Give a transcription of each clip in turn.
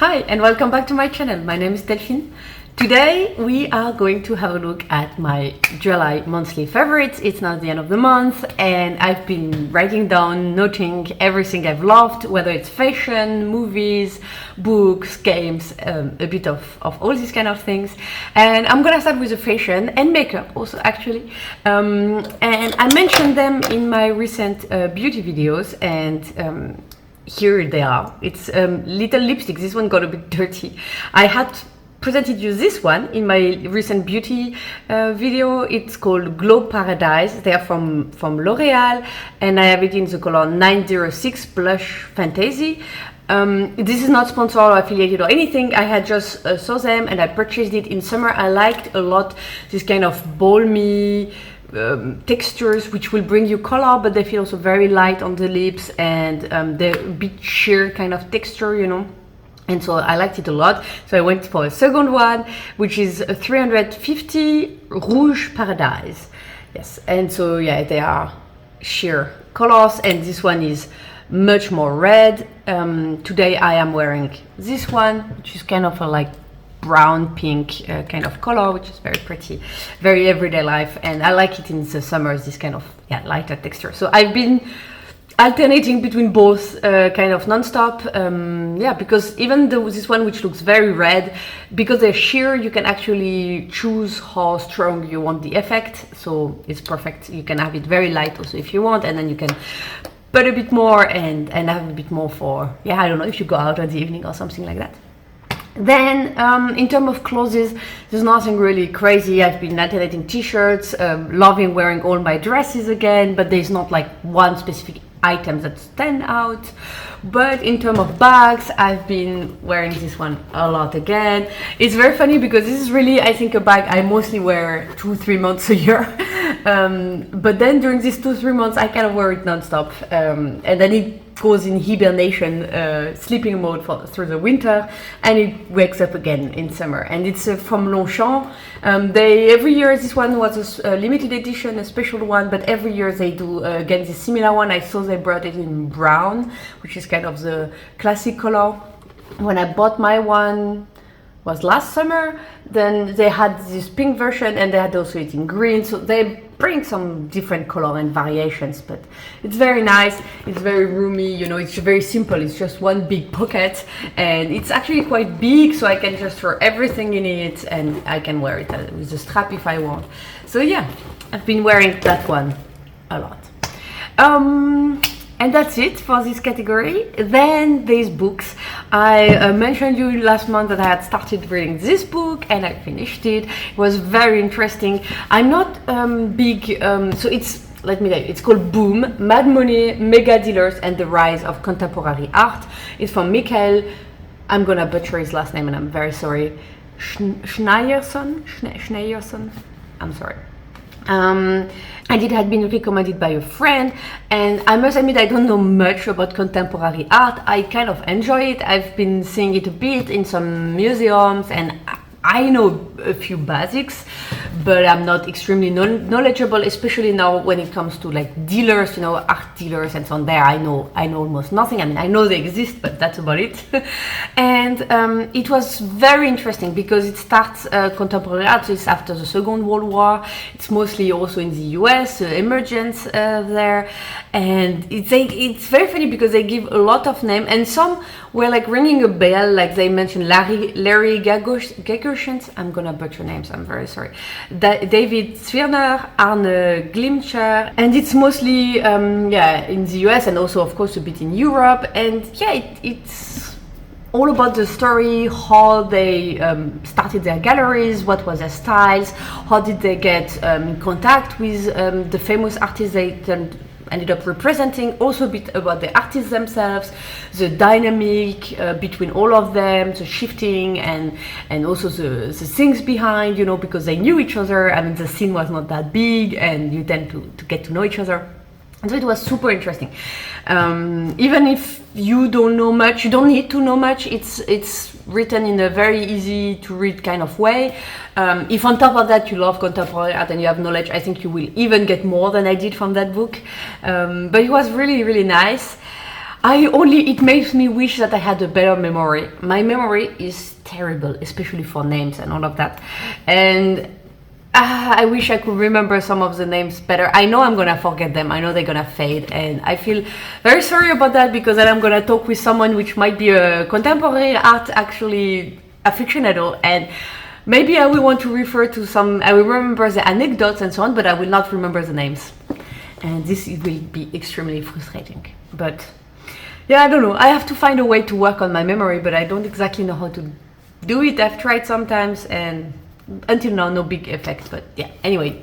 Hi and welcome back to my channel. My name is Delphine. Today we are going to have a look at my July monthly favorites. It's now the end of the month and I've been writing down, noting everything I've loved, whether it's fashion, movies, books, games, a bit of all these kind of things. And I'm gonna start with the fashion and makeup also actually. And I mentioned them in my recent beauty videos and here they are. It's little lipstick. This one got a bit dirty. I had presented you this one in my recent beauty video. It's called Glow Paradise. They are from L'Oreal and I have it in the color 906 Blush Fantasy. This is not sponsored or affiliated or anything. I had just saw them and I purchased it in summer. I liked a lot this kind of balmy textures which will bring you color, but they feel also very light on the lips and they're a bit sheer kind of texture, you know. And so I liked it a lot. So I went for a second one, which is a 350 Rouge Paradise. Yes, and so yeah, they are sheer colors, and this one is much more red. Today I am wearing this one, which is kind of a like brown pink kind of color, which is very pretty, very everyday life, and I like it in the summers, this kind of lighter texture. So I've been alternating between both kind of non-stop, because even though this one which looks very red, because they're sheer, you can actually choose how strong you want the effect, so it's perfect. You can have it very light also if you want, and then you can put a bit more and have a bit more for, I don't know, if you go out in the evening or something like that. Then in terms of clothes, there's nothing really crazy. I've been alternating t-shirts, loving wearing all my dresses again, but there's not like one specific item that stand out. But in terms of bags, I've been wearing this one a lot again. It's very funny because this is really, I think, a bag I mostly wear 2-3 months a year. But then during these 2-3 months I kind of wear it non-stop, and then it goes in hibernation, sleeping mode through the winter, and it wakes up again in summer. And it's from Longchamp. Every year, this one was a limited edition, a special one, but every year they do again this similar one. I saw they brought it in brown, which is kind of the classic color. When I bought my one was last summer, then they had this pink version and they had also it in green, so they bring some different color and variations, but it's very nice, it's very roomy, you know, it's very simple. It's just one big pocket and it's actually quite big, so I can just throw everything in it and I can wear it with a strap if I want. So yeah, I've been wearing that one a lot. And that's it for this category. Then there's books. I mentioned you last month that I had started reading this book and I finished it. It was very interesting. I'm not big, so it's, let me tell you, it's called Boom, Mad Money, Mega Dealers and the Rise of Contemporary Art. It's from Michael, I'm gonna butcher his last name and I'm very sorry, Schneierson, I'm sorry. And it had been recommended by a friend, and I must admit I don't know much about contemporary art. I kind of enjoy it. I've been seeing it a bit in some museums and I know a few basics, but I'm not extremely knowledgeable, especially now when it comes to like dealers, you know, art dealers and so on. There I know almost nothing. I mean, I know they exist, but that's about it. And it was very interesting because it starts contemporary art, so it's after the Second World War. It's mostly also in the US, emergence there, and it's very funny because they give a lot of names, and some were like ringing a bell, like they mentioned Larry Gagershans, I'm gonna butcher names, I'm very sorry, David Zwirner, Arne Glimcher, and it's mostly in the US and also of course a bit in Europe. And it's all about the story, how they started their galleries, what was their styles, how did they get in contact with the famous artists they ended up representing, also a bit about the artists themselves, the dynamic between all of them, the shifting and also the things behind, you know, because they knew each other. I mean, the scene was not that big and you tend to get to know each other. And so it was super interesting. Even if you don't know much, you don't need to know much. It's written in a very easy to read kind of way. If on top of that you love contemporary art and you have knowledge, I think you will even get more than I did from that book. But it was really, really nice. It makes me wish that I had a better memory. My memory is terrible, especially for names and all of that. And I wish I could remember some of the names better. I know I'm gonna forget them. I know they're gonna fade, and I feel very sorry about that, because then I'm gonna talk with someone which might be a contemporary art actually aficionado, and maybe I will want to refer to some. I will remember the anecdotes and so on, but I will not remember the names, and this will be extremely frustrating. But yeah, I don't know. I have to find a way to work on my memory, but I don't exactly know how to do it. I've tried sometimes, and until now, no big effect. But yeah, anyway,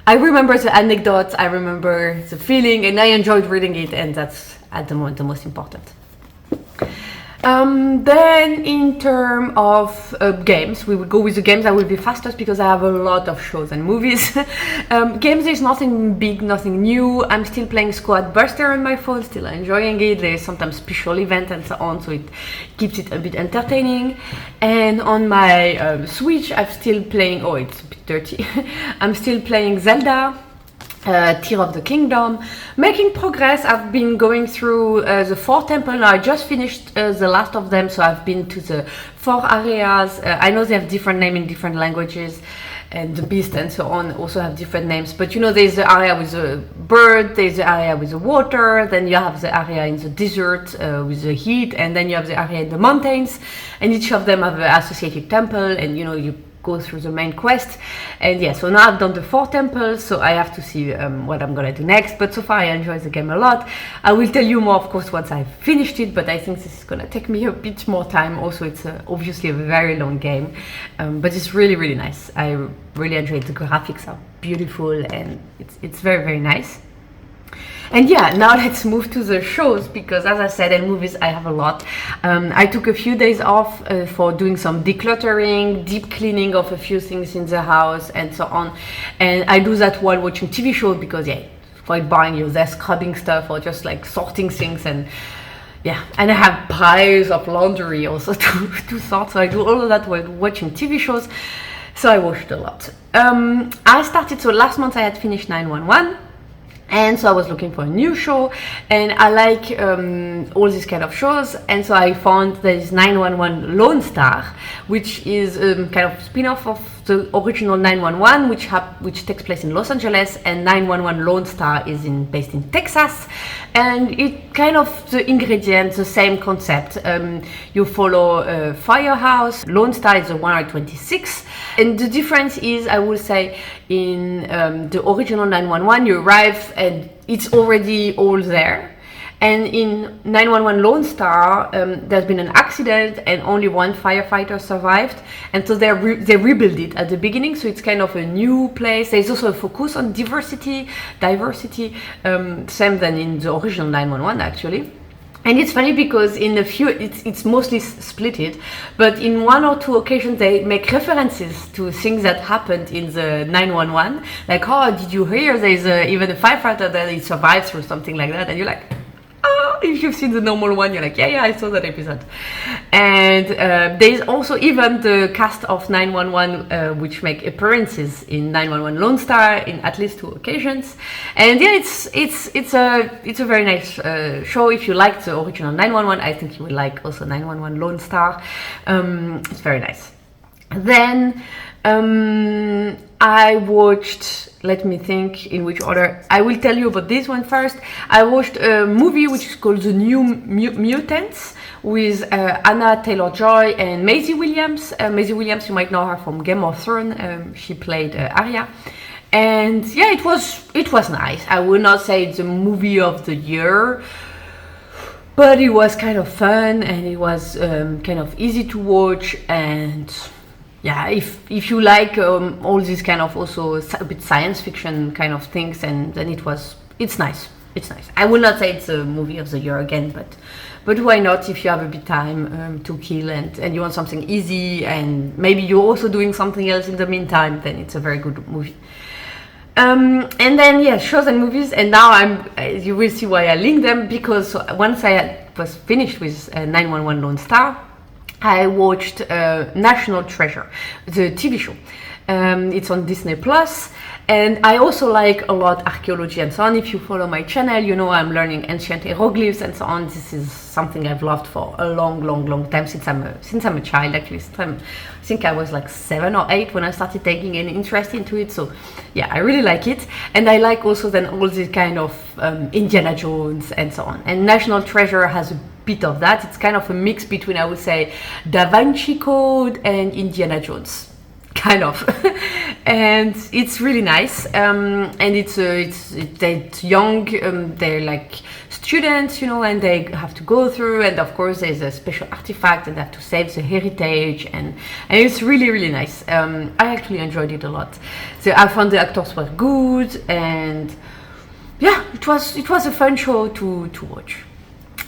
I remember the anecdotes, I remember the feeling, and I enjoyed reading it, and that's at the moment the most important. Then in terms of games, we will go with the games. I will be fastest because I have a lot of shows and movies. Games, there's nothing big, nothing new. I'm still playing Squad Buster on my phone, still enjoying it. There's sometimes special events and so on, so it keeps it a bit entertaining. And on my Switch, I'm still playing, oh, it's a bit dirty. I'm still playing Zelda. Tear of the Kingdom, making progress. I've been going through the 4 temples. Now I just finished the last of them, so I've been to the 4 areas. I know they have different names in different languages, and the beast and so on also have different names, but you know, there's the area with the bird, there's the area with the water, then you have the area in the desert with the heat, and then you have the area in the mountains, and each of them have an associated temple, and you know, you go through the main quest. And yeah, so now I've done the 4 temples, so I have to see what I'm gonna do next, but so far I enjoy the game a lot. I will tell you more, of course, once I've finished it, but I think this is gonna take me a bit more time. Also, it's obviously a very long game, but it's really, really nice. I really enjoy it. The graphics are beautiful, and it's very, very nice. And yeah, now let's move to the shows, because as I said, and movies, I have a lot. I took a few days off for doing some decluttering, deep cleaning of a few things in the house and so on. And I do that while watching TV shows, because yeah, it's quite boring. You're there scrubbing stuff or just like sorting things, and yeah, and I have piles of laundry also to sort. So I do all of that while watching TV shows. So I watched a lot. I started, so last month I had finished 911. And so I was looking for a new show, and I like all these kind of shows, and so I found there is 911 Lone Star, which is kind of spin-off of the original 911, which takes place in Los Angeles, and 911 Lone Star is based in Texas, and it kind of the ingredients, the same concept. You follow a firehouse. Lone Star is a 126, and the difference is, I would say, in the original 911, you arrive and it's already all there. And in 911 Lone Star, there's been an accident and only one firefighter survived. And so they rebuild it at the beginning. So it's kind of a new place. There's also a focus on diversity, same than in the original 911 actually. And it's funny because in a few, it's mostly splitted, but in 1 or 2 occasions they make references to things that happened in the 911. Like, oh, did you hear there's even a firefighter that he survives or something like that? And you're like, oh, if you've seen the normal one, you're like, yeah, I saw that episode. And there's also even the cast of 911 which make appearances in 911 Lone Star in at least 2 occasions. And yeah, it's a very nice show. If you like the original 911, I think you will like also 911 Lone Star. It's very nice. Then I watched, let me think in which order. I will tell you about this one first. I watched a movie which is called The New Mutants with Anna Taylor-Joy and Maisie Williams. Maisie Williams, you might know her from Game of Thrones. She played Arya. And yeah, it was nice. I would not say it's a movie of the year, but it was kind of fun, and it was kind of easy to watch. And yeah, if you like all these kind of also a bit science fiction kind of things, and then it's nice. It's nice. I will not say it's a movie of the year again, but why not? If you have a bit time to kill and you want something easy, and maybe you're also doing something else in the meantime, then it's a very good movie. And then yeah, shows and movies, and now you will see why I link them, because once I was finished with 911 Lone Star, I watched National Treasure, the TV show. It's on Disney Plus, And I also like a lot archaeology and so on. If you follow my channel, you know I'm learning ancient hieroglyphs and so on. This is something I've loved for a long time, since I'm a child, actually. I think I was like 7 or 8 when I started taking an interest into it. So yeah, I really like it. And I like also then all this kind of Indiana Jones and so on. And National Treasure has a bit of that. It's kind of a mix between, I would say, Da Vinci Code and Indiana Jones, kind of. And it's really nice. And it's young, they're like students, you know, and they have to go through, and of course there's a special artifact and they have to save the heritage, and it's really nice. I actually enjoyed it a lot. So I found the actors were good, and yeah, it was a fun show to watch.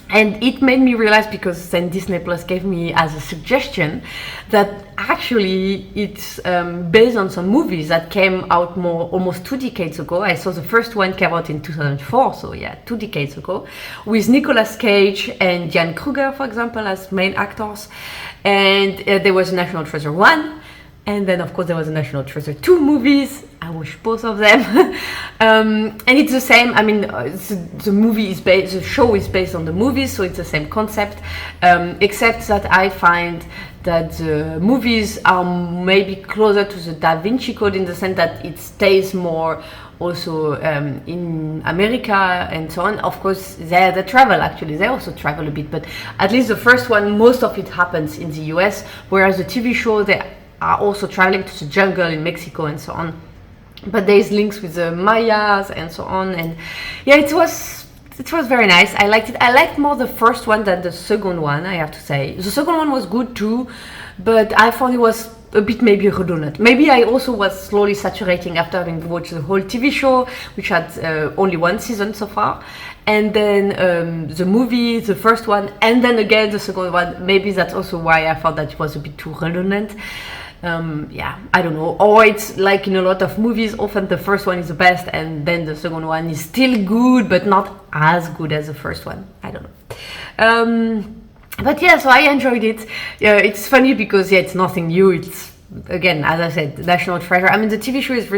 And it made me realize, because then Disney Plus gave me as a suggestion, that actually it's based on some movies that came out almost 2 decades ago. I saw the first one came out in 2004, so yeah, 2 decades ago, with Nicolas Cage and Diane Kruger, for example, as main actors. And there was National Treasure 1, and then of course there was a National Treasure 2 movies. I watched both of them. And it's the same. I mean, the show is based on the movies, so it's the same concept, except that I find that the movies are maybe closer to the Da Vinci Code, in the sense that it stays more also in America and so on. Of course, they travel, actually. They also travel a bit, but at least the first one, most of it happens in the US, whereas the TV show, they are also traveling to the jungle in Mexico and so on. But there's links with the Mayas and so on, and yeah, it was very nice. I liked it. I liked more the first one than the second one, I have to say. The second one was good too, but I found it was a bit maybe redundant. Maybe I also was slowly saturating after having watched the whole TV show, which had only 1 season so far, and then the movie, the first one, and then again the second one. Maybe that's also why I thought that it was a bit too redundant. Yeah, I don't know. Or it's like in a lot of movies, often the first one is the best, and then the second one is still good, but not as good as the first one. I don't know. But yeah, so I enjoyed it. Yeah, it's funny because yeah, it's nothing new. It's, again, as I said, National Treasure. I mean, the TV show is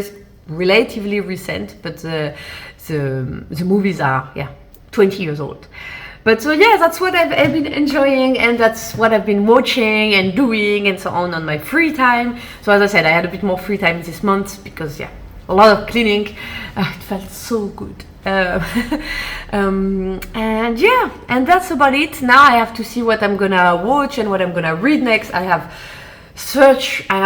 relatively recent, but the movies are 20 years old. But so yeah, that's what I've been enjoying, and that's what I've been watching and doing and so on my free time. So as I said, I had a bit more free time this month because yeah, a lot of cleaning. It felt so good. And yeah, and that's about it. Now I have to see what I'm gonna watch and what I'm gonna read next. I have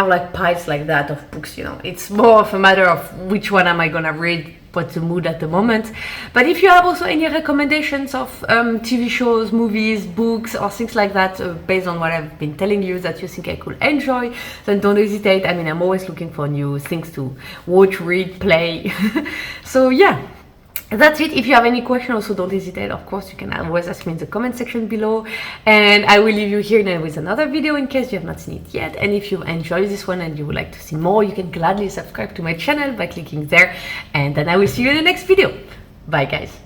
like piles like that of books, you know. It's more of a matter of which one am I gonna read, what's the mood at the moment. But if you have also any recommendations of TV shows, movies, books, or things like that, based on what I've been telling you, that you think I could enjoy, then don't hesitate. I mean, I'm always looking for new things to watch, read, play. So yeah, that's it. If you have any questions, also don't hesitate. Of course, you can always ask me in the comment section below, and I will leave you here now with another video in case you have not seen it yet. And if you enjoyed this one and you would like to see more, you can gladly subscribe to my channel by clicking there, and then I will see you in the next video. Bye guys.